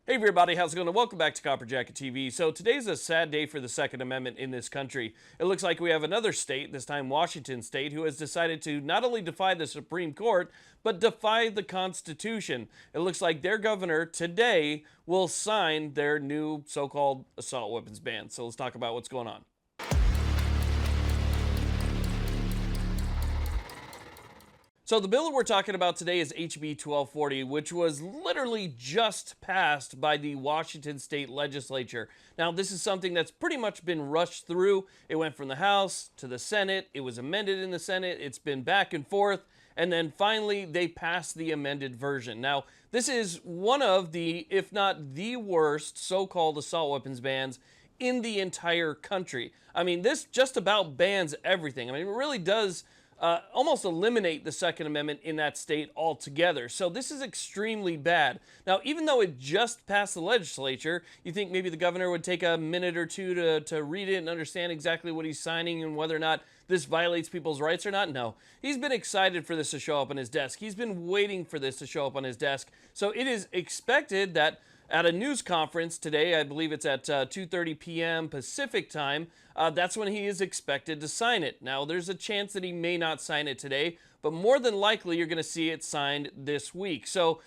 Hey everybody, how's it going? Welcome back to Copper Jacket TV. So today's a sad day for the Second Amendment in this country. It looks like we have another state, this time Washington State, who has decided to not only defy the Supreme Court, but defy the Constitution. It looks like their governor today will sign their new so-called assault weapons ban. So let's talk about what's going on. So the bill that we're talking about today is HB 1240, which was literally just passed by the Washington State legislature. Now, this is something that's pretty much been rushed through. It went from the House to the Senate. It was amended in the Senate. It's been back and forth. And then finally, they passed the amended version. Now, this is one of the, if not the worst, so-called assault weapons bans in the entire country. I mean, this just about bans everything. I mean, it really does almost eliminate the Second Amendment in that state altogether. So this is extremely bad. Now, even though it just passed the legislature, you think maybe the governor would take a minute or two to read it and understand exactly what he's signing and whether or not this violates people's rights or not? No. He's been excited for this to show up on his desk. He's been waiting for this to show up on his desk. So it is expected that at a news conference today, I believe it's at 2:30 p.m. Pacific time, that's when he is expected to sign it. Now, there's a chance that he may not sign it today, but more than likely you're going to see it signed this week. So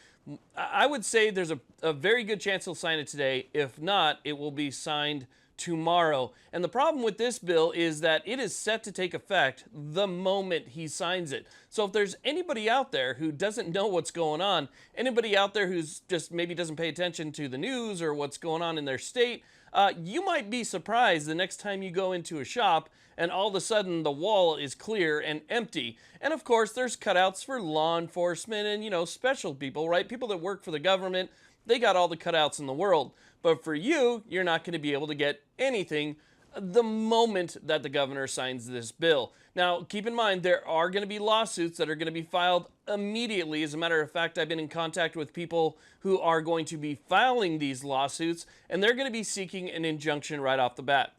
I would say there's a very good chance he'll sign it today. If not, it will be signed tomorrow. And the problem with this bill is that it is set to take effect the moment he signs it. So if there's anybody out there who doesn't know what's going on, anybody out there who's just maybe doesn't pay attention to the news or what's going on in their state, you might be surprised the next time you go into a shop and all of a sudden the wall is clear and empty. And of course, there's cutouts for law enforcement and, you know, special people, right? People that work for the government, they got all the cutouts in the world. But for you, you're not going to be able to get anything the moment that the governor signs this bill. Now, keep in mind, there are going to be lawsuits that are going to be filed immediately. As a matter of fact, I've been in contact with people who are going to be filing these lawsuits, and they're going to be seeking an injunction right off the bat.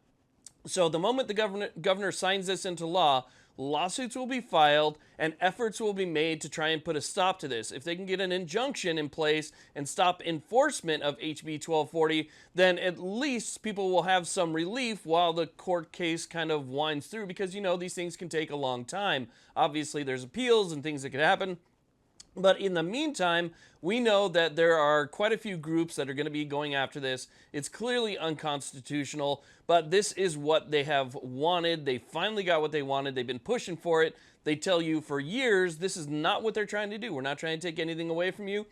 So the moment the governor signs this into law, lawsuits will be filed and efforts will be made to try and put a stop to this. If they can get an injunction in place and stop enforcement of HB 1240, then at least people will have some relief while the court case kind of winds through, because, you know, these things can take a long time. Obviously, there's appeals and things that could happen. But in the meantime, we know that there are quite a few groups that are going to be going after this. It's clearly unconstitutional, but this is what they have wanted. They finally got what they wanted. They've been pushing for it. They tell you for years this is not what they're trying to do. We're not trying to take anything away from you.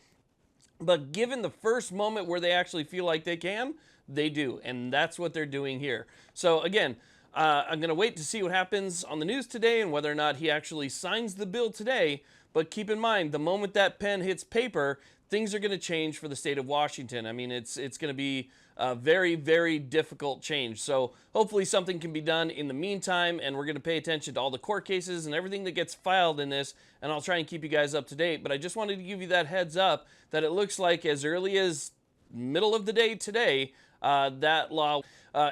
But given the first moment where they actually feel like they can, they do. And that's what they're doing here. So again, I'm going to wait to see what happens on the news today and whether or not he actually signs the bill today. But keep in mind, the moment that pen hits paper, things are going to change for the state of Washington. I mean, it's going to be a very, very difficult change. So hopefully something can be done in the meantime, and we're going to pay attention to all the court cases and everything that gets filed in this, and I'll try and keep you guys up to date. But I just wanted to give you that heads up that it looks like as early as middle of the day today, that law.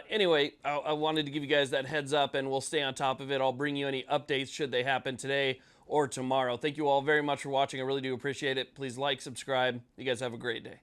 Anyway, I wanted to give you guys that heads up, and we'll stay on top of it. I'll bring you any updates should they happen today or tomorrow. Thank you all very much for watching. I really do appreciate it. Please like, subscribe. You guys have a great day.